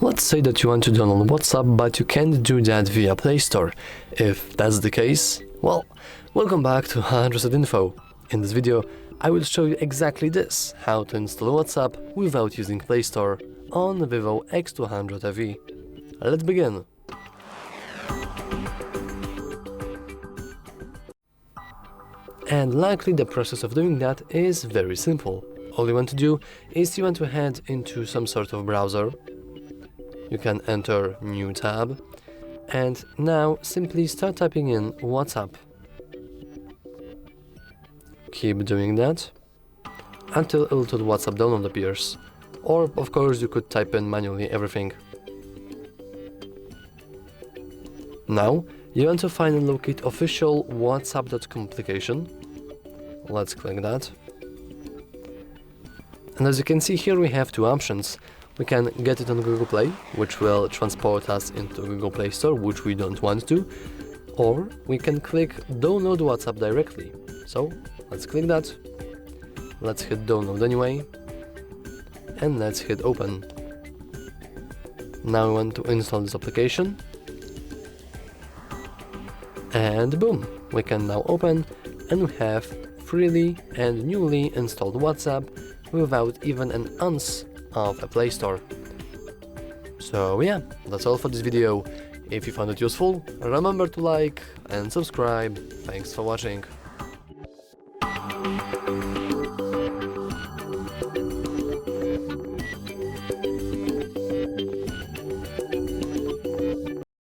Let's say that you want to download WhatsApp, but you can't do that via Play Store. If that's the case, well, welcome back to HardReset.Info. In this video, I will show you exactly this, how to install WhatsApp without using Play Store on the VIVO X200 EV. Let's begin. And luckily the process of doing that is very simple. All you want to do is you want to head into some sort of browser. You can enter new tab and now simply start typing in WhatsApp. Keep doing that until a little WhatsApp download appears, or of course you could type in manually everything. Now you want to find and locate official whatsapp.com application. Let's click that. And as you can see here we have two options. We can get it on Google Play, which will transport us into Google Play Store, which we don't want to, or we can click download WhatsApp directly. So let's click that. Let's hit download anyway, and let's hit open. Now we want to install this application, and boom, we can now open and we have freely and newly installed WhatsApp without even an ounce of a Play Store. So yeah, that's all for this video. If you found it useful, remember to like and subscribe. Thanks for watching.